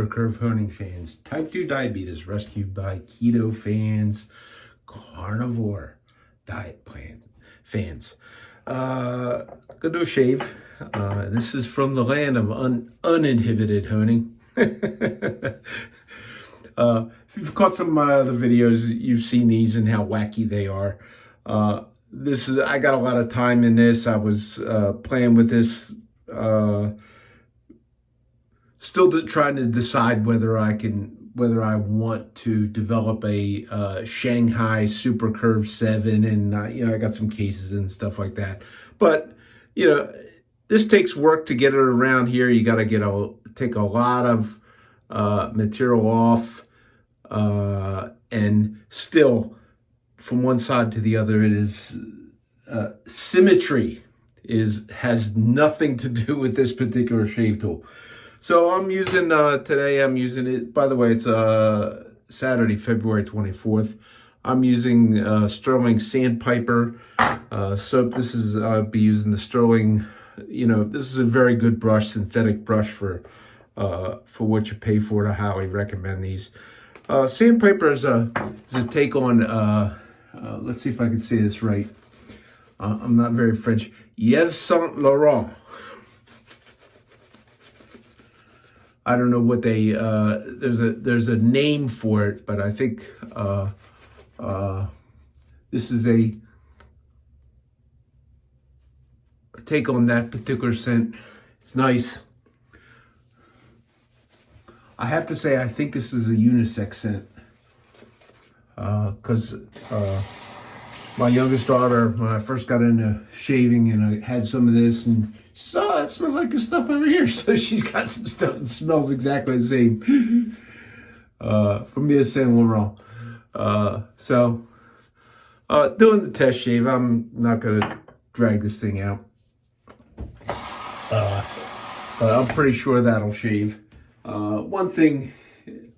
SuperCurve Honing fans, type 2 diabetes rescued by keto fans, carnivore diet plans fans. Gonna do a shave. This is from the land of uninhibited honing. If you've caught some of the videos, you've seen these and how wacky they are. I got a lot of time in this. I was playing with this, still trying to decide whether I want to develop a Shanghai SuperCurve 7, and I got some cases and stuff like that. But this takes work to get it around here. You got to take a lot of material off, and still, from one side to the other, it is symmetry has nothing to do with this particular shave tool. So I'm using today. I'm using it. By the way, it's Saturday, February 24th. I'm using Sterling Sandpiper soap. I'll be using the Sterling. This is a very good brush, synthetic brush for what you pay for it. I highly recommend these. Sandpiper is a take on. Let's see if I can say this right. I'm not very French. Yves Saint Laurent. I don't know what they. There's a name for it, but I think this is a take on that particular scent. It's nice. I have to say, I think this is a unisex scent. Because my youngest daughter, when I first got into shaving, and I had some of this, and she said, "Oh, that smells like this stuff over here." So she's got some stuff that smells exactly the same from Yves Saint Laurent. Doing the test shave. I'm not gonna drag this thing out, but I'm pretty sure that'll shave. One thing,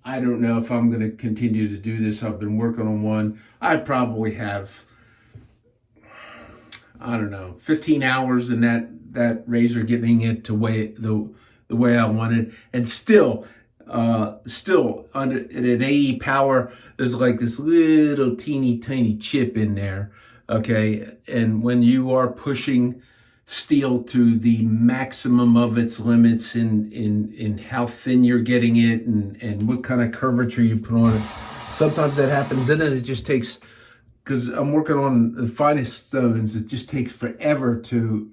I don't know if I'm going to continue to do this. I've been working on one. I probably have, 15 hours in that razor, getting it to the way I wanted. And still under at an 80 power, there's like this little teeny tiny chip in there. Okay. And when you are pushing steel to the maximum of its limits in how thin you're getting it and what kind of curvature you put on it, sometimes that happens, and then it just takes, because I'm working on the finest stones, it just takes forever to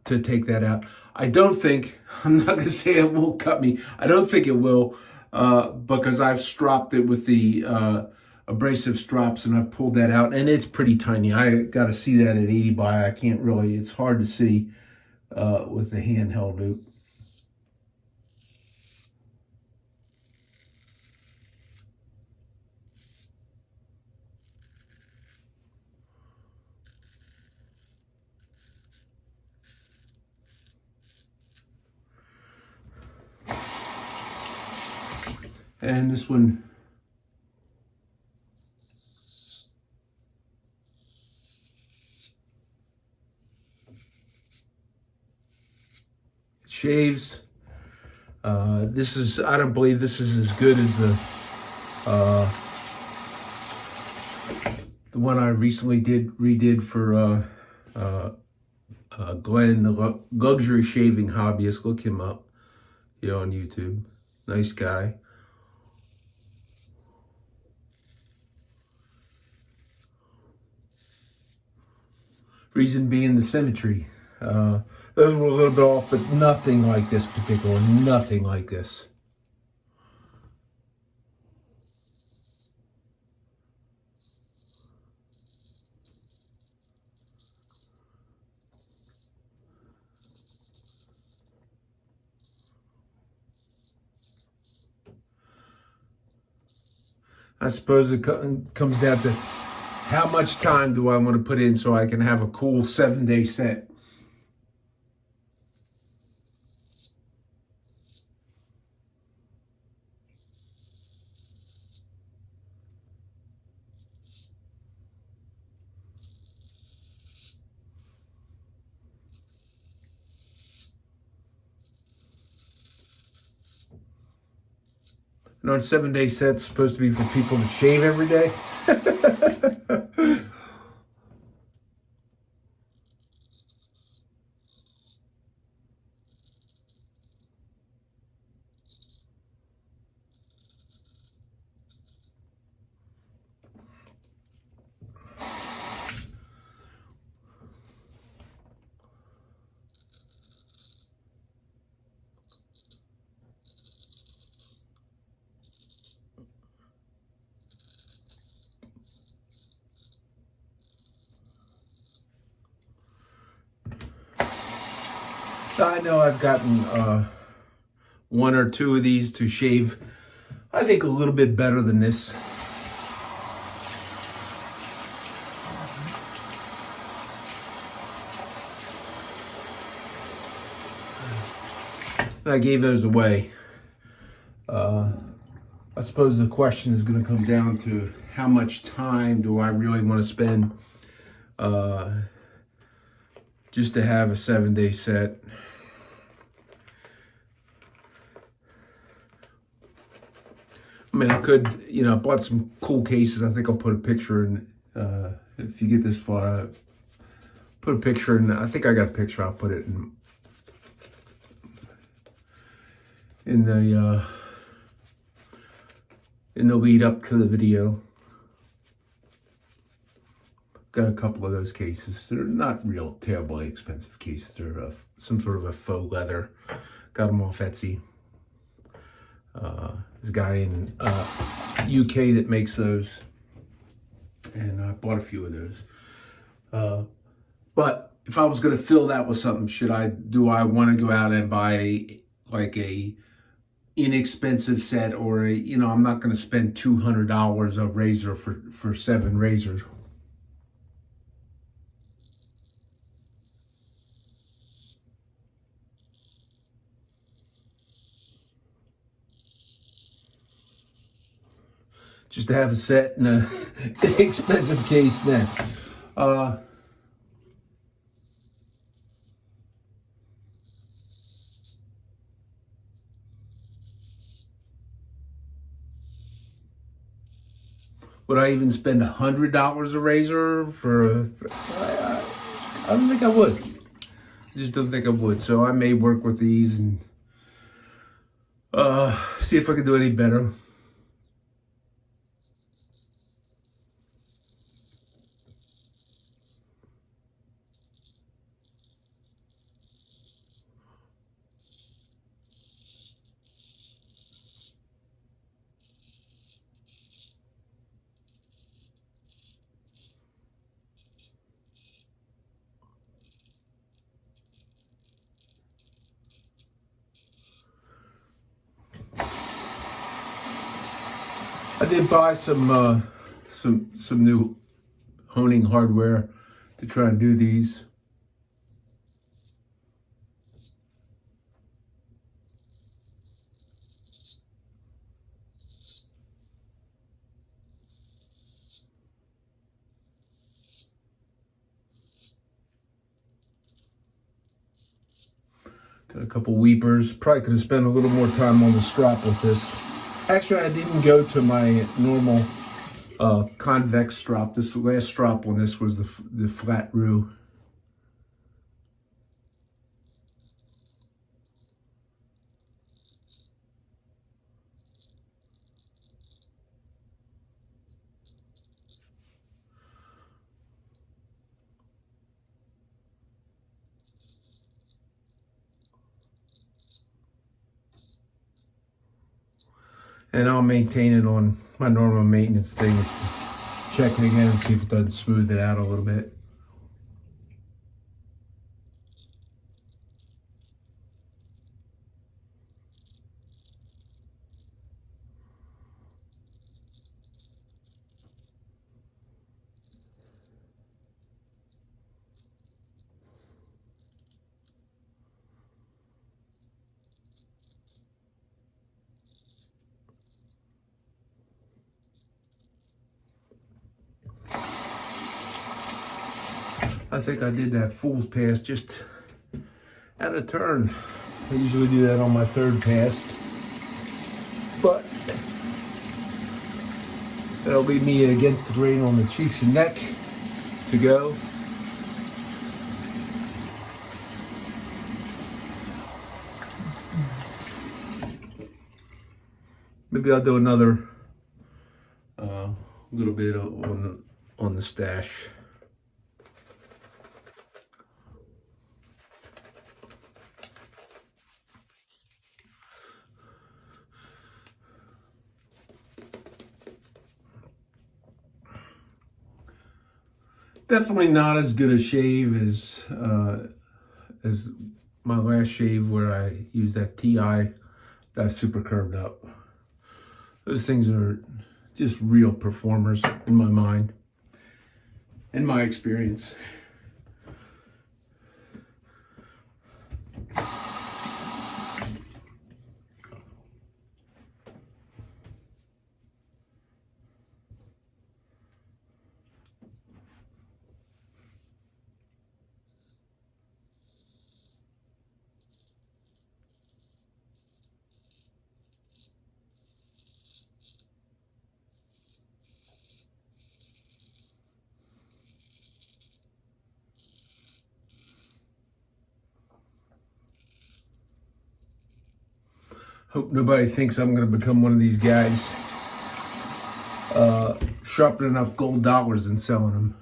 take that out. I'm not going to say it won't cut me. I don't think it will, because I've stropped it with the abrasive strops, and I've pulled that out, and it's pretty tiny. I got to see that at 80 by. I can't really, it's hard to see with the handheld loop. And this one, shaves. I don't believe this is as good as the one I recently redid for Glenn, the luxury shaving hobbyist. Look him up, on YouTube. Nice guy. Reason being the symmetry. Those were a little bit off, but nothing like this particular, nothing like this. I suppose it comes down to how much time do I want to put in so I can have a cool 7-day set. And on 7-day sets, supposed to be for people to shave every day. I know I've gotten one or two of these to shave, I think, a little bit better than this. I gave those away. I suppose the question is going to come down to how much time do I really want to spend just to have a 7-day set. I mean, I could, I bought some cool cases. I think I'll put a picture in, if you get this far, put a picture in. I think I got a picture. I'll put it in the lead up to the video. Got a couple of those cases. They're not real terribly expensive cases. They're some sort of a faux leather. Got them off Etsy. There's a guy in UK that makes those, and I bought a few of those. But if I was going to fill that with something, do I want to go out and buy like a inexpensive set, or I'm not going to spend $200 a razor for 7 razors. Just to have a set in an expensive case now. Would I even spend $100 a razor for I don't think I would. I just don't think I would. So I may work with these and see if I can do any better. I did buy some new honing hardware to try and do these. Got a couple weepers. Probably could have spent a little more time on the strop with this. Actually, I didn't go to my normal convex strop. This last strop on this was the flat rue. And I'll maintain it on my normal maintenance things. Check it again and see if it doesn't smooth it out a little bit. I think I did that fool's pass just at a turn. I usually do that on my 3rd pass. but that'll leave me against the grain on the cheeks and neck to go. Maybe I'll do another little bit on the stash. Definitely not as good a shave as my last shave where I used that TI that super curved up. Those things are just real performers in my mind, in my experience. Hope nobody thinks I'm going to become one of these guys sharpening up gold dollars and selling them.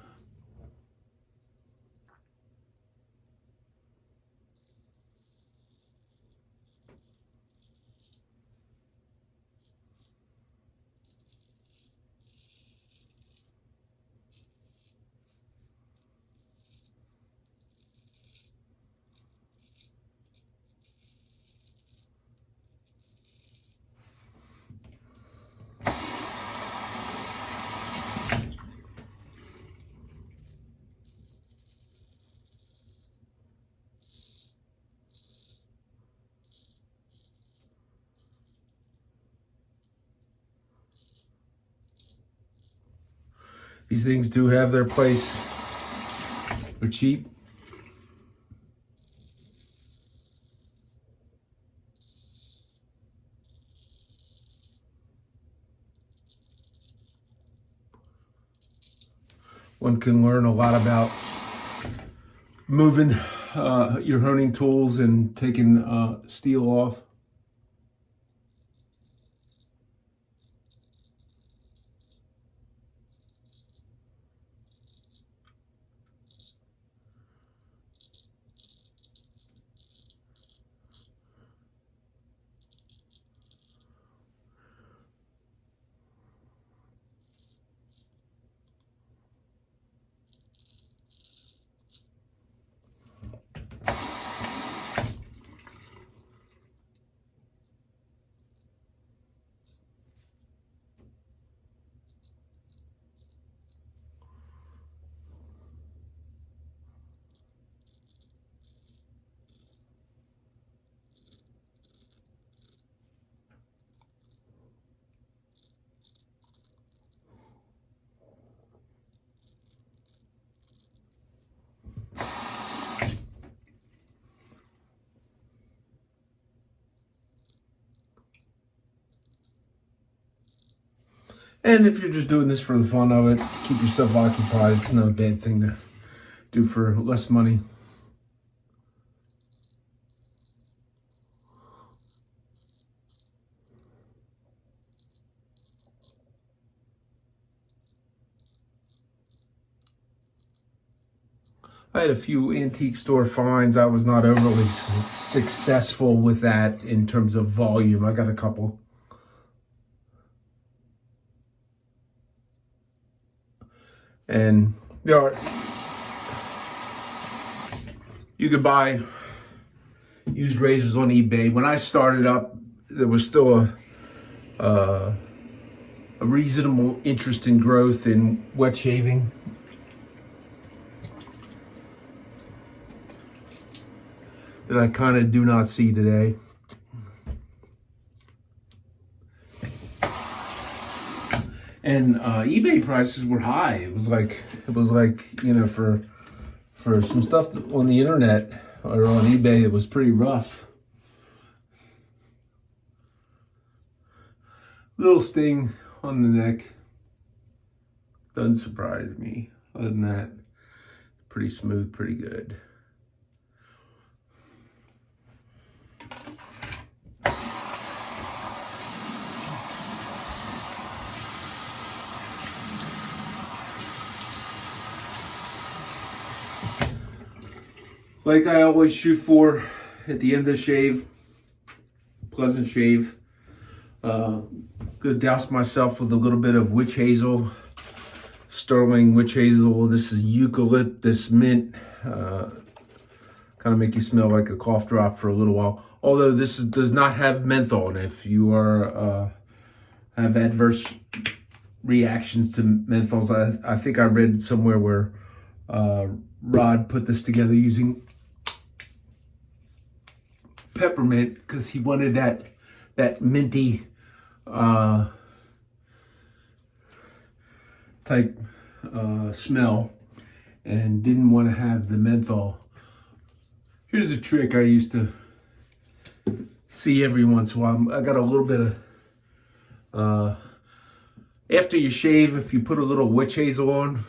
These things do have their place. They're cheap. One can learn a lot about moving your honing tools and taking steel off. And if you're just doing this for the fun of it, keep yourself occupied. It's not a bad thing to do for less money. I had a few antique store finds. I was not overly successful with that in terms of volume. I got a couple. And there are, you could buy used razors on eBay. When I started up, there was still a reasonable interest in growth in wet shaving. That I kind of do not see today. And eBay prices were high. It was like you know, for some stuff on the internet or on eBay, it was pretty rough. Little sting on the neck. Doesn't surprise me. Other than that, pretty smooth, pretty good. Like I always shoot for at the end of the shave, pleasant shave. Gonna douse myself with a little bit of witch hazel, sterling witch hazel. This is eucalyptus mint. Kind of make you smell like a cough drop for a little while. Although this does not have menthol, and if you are have adverse reactions to menthols, I think I read somewhere where Rod put this together using peppermint because he wanted that minty type smell and didn't want to have the menthol. Here's a trick I used to see every once in a while. I got a little bit of after you shave, if you put a little witch hazel on,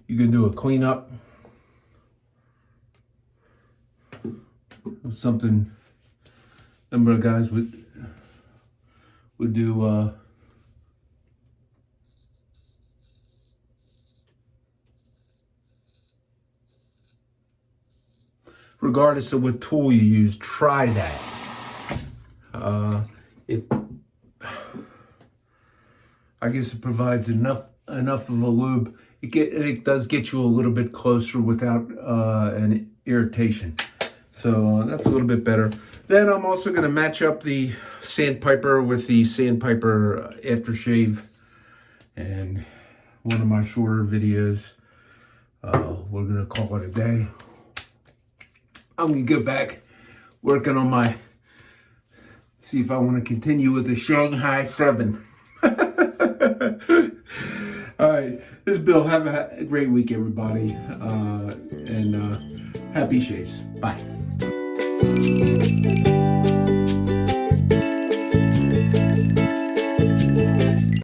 you can do a cleanup. Something a number of guys would do. Regardless of what tool you use, try that. I guess it provides enough of a lube. It does get you a little bit closer without an irritation. So that's a little bit better. Then I'm also going to match up the Sandpiper with the Sandpiper aftershave. And one of my shorter videos, we're going to call it a day. I'm going to go back working on see if I want to continue with the Shanghai 7. All right, this is Bill. Have a great week, everybody. And happy shaves. Bye.